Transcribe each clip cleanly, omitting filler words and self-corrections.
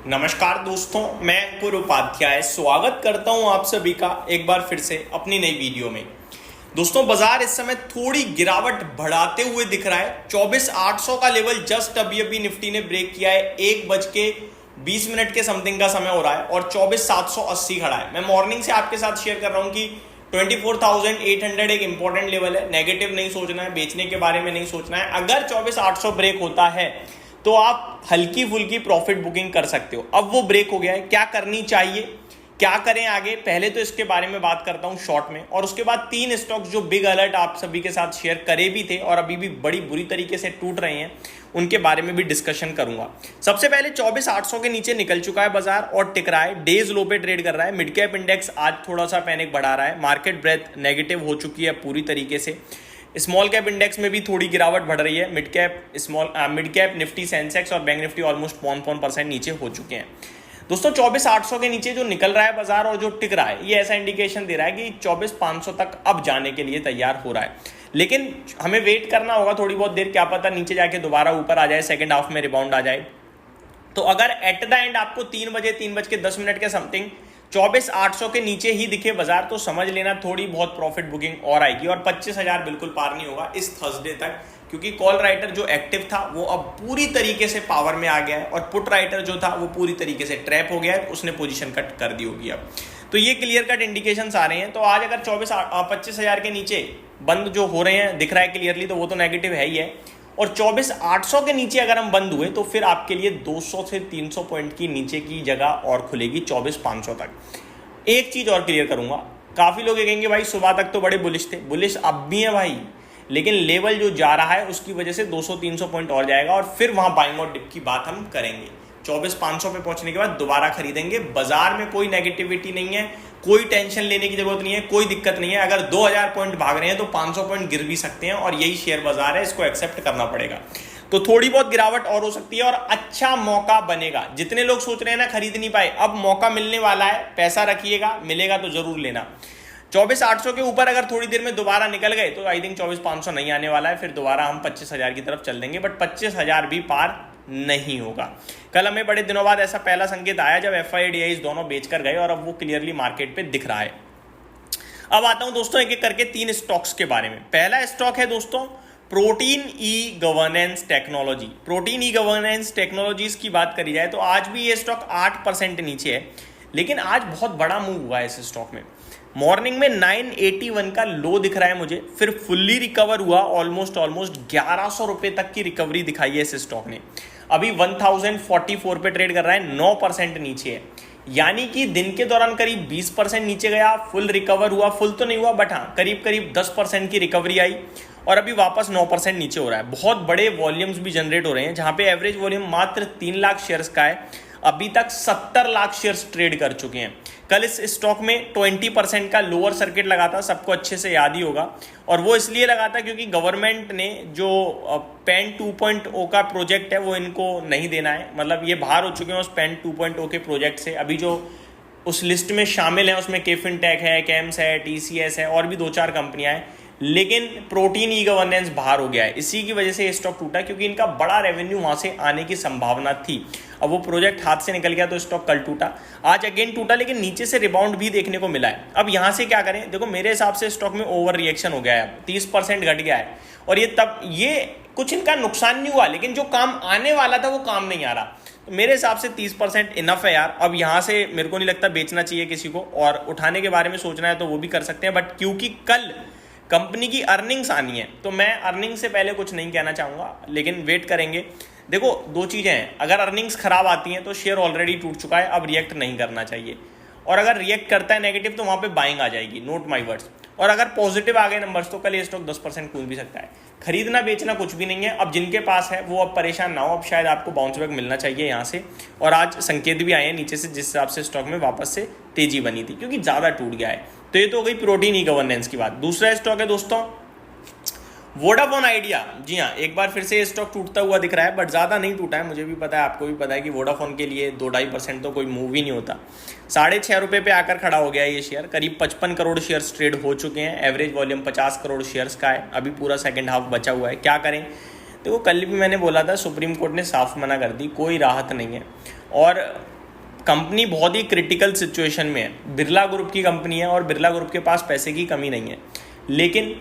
नमस्कार दोस्तों, मैं अंकुर उपाध्याय स्वागत करता हूं आप सभी का एक बार फिर से अपनी नई वीडियो में। दोस्तों, बाजार इस समय थोड़ी गिरावट बढ़ाते हुए दिख रहा है। 24,800 का लेवल जस्ट अभी अभी निफ्टी ने ब्रेक किया है। 1:20 के समथिंग का समय हो रहा है और 24,780 खड़ा है। मैं मॉर्निंग से आपके साथ शेयर कर रहा हूं कि 24,800 एक इंपॉर्टेंट लेवल है। नेगेटिव नहीं सोचना है, बेचने के बारे में नहीं सोचना है। अगर 24,800 ब्रेक होता है तो आप हल्की फुल्की प्रॉफिट बुकिंग कर सकते हो। अब वो ब्रेक हो गया है, क्या करनी चाहिए, क्या करें आगे, पहले तो इसके बारे में बात करता हूं शॉर्ट में, और उसके बाद 3 स्टॉक्स जो बिग अलर्ट आप सभी के साथ शेयर करे भी थे और अभी भी बड़ी बुरी तरीके से टूट रहे हैं, उनके बारे में भी डिस्कशन करूंगा। सबसे पहले 24,800 के नीचे निकल चुका है बाजार और टिक रहा है, डेज लो पे ट्रेड कर रहा है। मिड कैप इंडेक्स आज थोड़ा सा पैनिक बढ़ा रहा है, मार्केट ब्रेथ नेगेटिव हो चुकी है पूरी तरीके से। स्मॉल कैप इंडेक्स में भी थोड़ी गिरावट बढ़ रही है। मिड कैप निफ्टी, सेंसेक्स और बैंक निफ्टी ऑलमोस्ट 1% नीचे हो चुके हैं। दोस्तों, 24,800 के नीचे जो निकल रहा है बाजार और जो टिक रहा है, ये ऐसा इंडिकेशन दे रहा है कि 24,500 तक अब जाने के लिए तैयार हो रहा है। लेकिन हमें वेट करना होगा थोड़ी बहुत देर, क्या पता नीचे जाके दोबारा ऊपर आ जाए, सेकंड हाफ में रिबाउंड आ जाए। तो अगर एट द एंड आपको 3:10 के समथिंग 24,800 के नीचे ही दिखे बाजार, तो समझ लेना थोड़ी बहुत प्रॉफिट बुकिंग और आएगी और 25,000 बिल्कुल पार नहीं होगा इस थर्सडे तक, क्योंकि कॉल राइटर जो एक्टिव था वो अब पूरी तरीके से पावर में आ गया है और पुट राइटर जो था वो पूरी तरीके से ट्रैप हो गया है, उसने पोजीशन कट कर दी होगी अब। तो ये क्लियर कट इंडिकेशंस आ रहे हैं। तो आज अगर 25,000 के नीचे बंद जो हो रहे हैं दिख रहा है क्लियरली, तो वो तो नेगेटिव है ही है। और 24,800 के नीचे अगर हम बंद हुए तो फिर आपके लिए 200 से 300 पॉइंट की नीचे की जगह और खुलेगी 24,500 तक। एक चीज और क्लियर करूंगा, काफी लोग कहेंगे भाई सुबह तक तो बड़े बुलिश थे, बुलिश अब भी है भाई, लेकिन लेवल जो जा रहा है उसकी वजह से 200-300 पॉइंट और जाएगा और फिर वहां बाइंग और डिप की बात हम करेंगे। 24,500 पे पहुंचने के बाद दोबारा खरीदेंगे। बाजार में कोई नेगेटिविटी नहीं है, कोई टेंशन लेने की जरूरत नहीं है, कोई दिक्कत नहीं है। अगर 2,000 पॉइंट भाग रहे हैं तो 500 पॉइंट गिर भी सकते हैं और यही शेयर बाजार है, इसको एक्सेप्ट करना पड़ेगा। तो थोड़ी बहुत गिरावट और हो सकती है और अच्छा मौका बनेगा। जितने लोग सोच रहे हैं ना खरीद नहीं पाए, अब मौका मिलने वाला है, पैसा रखिएगा, मिलेगा तो जरूर लेना। 24,800 के ऊपर अगर थोड़ी देर में दोबारा निकल गए तो आई थिंक 24,500 नहीं आने वाला है, फिर दोबारा हम 25,000 की तरफ चल देंगे, बट 25,000 भी पार नहीं होगा। कल हमें बड़े दिनों बाद ऐसा पहला संकेत आया जब FIDIs दोनों बेचकर गए और अब वो क्लियरली मार्केट पे दिख रहा है। अब आता हूं दोस्तों एक एक करके 3 स्टॉक्स के बारे में। पहला स्टॉक है दोस्तों protein e governance technology. Protein e governance technologies की बात करी जाए तो आज भी ये स्टॉक 8% नीचे है, लेकिन आज बहुत बड़ा मूव हुआ है इस स्टॉक में। मॉर्निंग में 981 का लो दिख रहा है मुझे, फिर फुल्ली रिकवर हुआ, ऑलमोस्ट 1100 रुपए तक की रिकवरी दिखाई है इस स्टॉक ने। अभी 1044 पे ट्रेड कर रहा है, 9% नीचे है, यानी कि दिन के दौरान करीब 20% नीचे गया, फुल रिकवर हुआ, फुल तो नहीं हुआ बट हाँ करीब करीब 10% की रिकवरी आई और अभी वापस 9% नीचे हो रहा है। बहुत बड़े वॉल्यूम्स भी जनरेट हो रहे हैं, जहां पे एवरेज वॉल्यूम मात्र 3 लाख शेयर्स का है, अभी तक 70 लाख शेयर्स ट्रेड कर चुके हैं। कल इस स्टॉक में 20% का लोअर सर्किट लगा था, सबको अच्छे से याद ही होगा, और वो इसलिए लगा था क्योंकि गवर्नमेंट ने जो पेन 2.0 का प्रोजेक्ट है वो इनको नहीं देना है, मतलब ये बाहर हो चुके हैं उस पेन 2.0 के प्रोजेक्ट से। अभी जो उस लिस्ट में शामिल है उसमें केफिनटेक है, कैम्स है, TCS है और भी 2-4 कंपनियां हैं, लेकिन प्रोटीन ई गवर्नेंस बाहर हो गया है। इसी की वजह से ये स्टॉक टूटा, क्योंकि इनका बड़ा रेवेन्यू वहां से आने की संभावना थी। अब वो प्रोजेक्ट हाथ से निकल गया तो स्टॉक कल टूटा, आज अगेन टूटा, लेकिन नीचे से रिबाउंड भी देखने को मिला है। अब यहां से क्या करें, देखो मेरे हिसाब से स्टॉक में ओवर रिएक्शन हो गया है, 30% घट गया है और ये कुछ इनका नुकसान नहीं हुआ, लेकिन जो काम आने वाला था वो काम नहीं आ रहा। तो मेरे हिसाब से 30% इनफ है यार। अब यहां से मेरे को नहीं लगता बेचना चाहिए किसी को, और उठाने के बारे में सोचना है तो वो भी कर सकते हैं, बट क्योंकि कल कंपनी की अर्निंग्स आनी है तो मैं अर्निंग्स से पहले कुछ नहीं कहना चाहूंगा, लेकिन वेट करेंगे। देखो 2 चीजें हैं, अगर अर्निंग्स खराब आती हैं तो शेयर ऑलरेडी टूट चुका है, अब रिएक्ट नहीं करना चाहिए, और अगर रिएक्ट करता है नेगेटिव तो वहां पे बाइंग आ जाएगी, नोट माई वर्ड्स। और अगर पॉजिटिव आ गए नंबर्स तो कल ये स्टॉक 10% कूद भी सकता है। खरीदना बेचना कुछ भी नहीं है। अब जिनके पास है वो अब परेशान ना हो, अब शायद आपको बाउंस बैक मिलना चाहिए यहाँ से, और आज संकेत भी आए हैं नीचे से जिस हिसाब से स्टॉक में वापस से तेजी बनी थी, क्योंकि ज्यादा टूट गया है। तो ये तो हो गई प्रोटीन ई गवर्नेंस की बात। दूसरा स्टॉक है दोस्तों वोडाफोन आइडिया। जी हाँ, एक बार फिर से ये स्टॉक टूटता हुआ दिख रहा है, बट ज़्यादा नहीं टूटा है, मुझे भी पता है, आपको भी पता है कि वोडाफोन के लिए 2-2.5% तो कोई मूव ही नहीं होता। 6.5 रुपये पे आकर खड़ा हो गया ये शेयर। करीब 55 करोड़ शेयर्स ट्रेड हो चुके हैं, एवरेज वॉल्यूम 50 करोड़ शेयर्स का है, अभी पूरा सेकेंड हाफ बचा हुआ है। क्या करें, देखो कल भी मैंने बोला था, सुप्रीम कोर्ट ने साफ मना कर दी, कोई राहत नहीं है। और कंपनी बहुत ही क्रिटिकल सिचुएशन में है। बिरला ग्रुप की कंपनी है और बिरला ग्रुप के पास पैसे की कमी नहीं है, लेकिन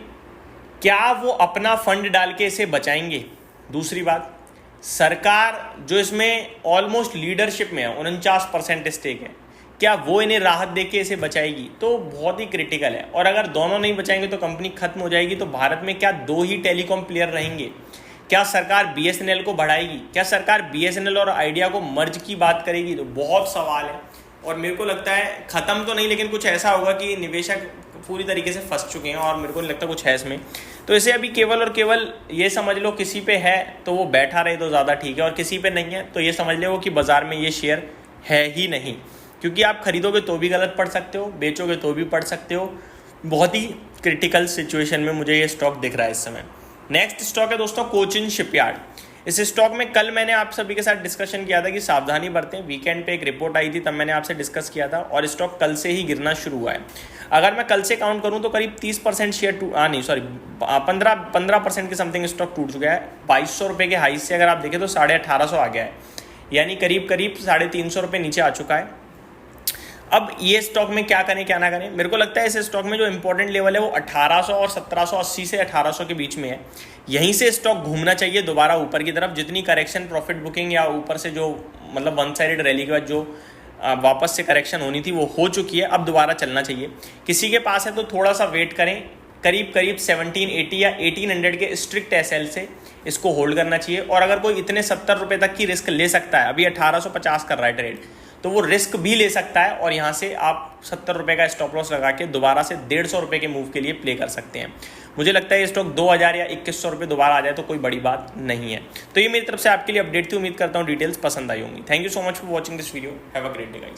क्या वो अपना फंड डाल के इसे बचाएंगे? दूसरी बात, सरकार जो इसमें ऑलमोस्ट लीडरशिप में है, 49% स्टेक है, क्या वो इन्हें राहत देके इसे बचाएगी? तो बहुत ही क्रिटिकल है। और अगर दोनों नहीं बचाएंगे तो कंपनी खत्म हो जाएगी। तो भारत में क्या 2 ही टेलीकॉम प्लेयर रहेंगे? क्या सरकार BSNL को बढ़ाएगी? क्या सरकार BSNL और आइडिया को मर्ज की बात करेगी? तो बहुत सवाल है। और मेरे को लगता है ख़त्म तो नहीं, लेकिन कुछ ऐसा होगा कि निवेशक पूरी तरीके से फंस चुके हैं और मेरे को नहीं लगता कुछ है इसमें। तो इसे अभी केवल और केवल ये समझ लो, किसी पे है तो वो बैठा रहे तो ज़्यादा ठीक है, और किसी पे नहीं है तो ये समझ लो कि बाज़ार में ये शेयर है ही नहीं। क्योंकि आप खरीदोगे तो भी गलत पढ़ सकते हो, बेचोगे तो भी पढ़ सकते हो। बहुत ही क्रिटिकल सिचुएशन में मुझे ये स्टॉक दिख रहा है इस समय। नेक्स्ट स्टॉक है दोस्तों कोचिन शिपयार्ड। इस स्टॉक में कल मैंने आप सभी के साथ डिस्कशन किया था कि सावधानी बरतें। वीकेंड पे एक रिपोर्ट आई थी, तब मैंने आपसे डिस्कस किया था, और स्टॉक कल से ही गिरना शुरू हुआ है। अगर मैं कल से काउंट करूं तो करीब 30% शेयर 15% के समथिंग स्टॉक टूट चुका है। 2200 रुपये के हाई से अगर आप देखें तो 1850 आ गया है, यानी करीब 350 रुपये नीचे आ चुका है। अब ये स्टॉक में क्या करें क्या ना करें? मेरे को लगता है इस स्टॉक में जो इंपॉर्टेंट लेवल है वो 1800 और 1780 से 1800 के बीच में है। यहीं से स्टॉक घूमना चाहिए दोबारा ऊपर की तरफ। जितनी करेक्शन, प्रॉफिट बुकिंग या ऊपर से जो मतलब वन साइडेड रैली के बाद जो वापस से करेक्शन होनी थी वो हो चुकी है, अब दोबारा चलना चाहिए। किसी के पास है तो थोड़ा सा वेट करें, करीब 1780 या 1800 के स्ट्रिक्ट SL से इसको होल्ड करना चाहिए। और अगर कोई इतने 70 रुपये तक की रिस्क ले सकता है, अभी 1850 कर रहा है ट्रेड, तो वो रिस्क भी ले सकता है और यहाँ से आप 70 रुपये का स्टॉप लॉस लगा के दोबारा से 150 रुपये के मूव के लिए प्ले कर सकते हैं। मुझे लगता है ये स्टॉक 2000 या 2100 रुपये दोबारा आ जाए तो कोई बड़ी बात नहीं है। तो ये मेरी तरफ से आपके लिए अपडेट थी। उम्मीद करता हूँ डिटेल्स पसंद आई होंगी। Thank you so much for watching this video. Have a great day guys.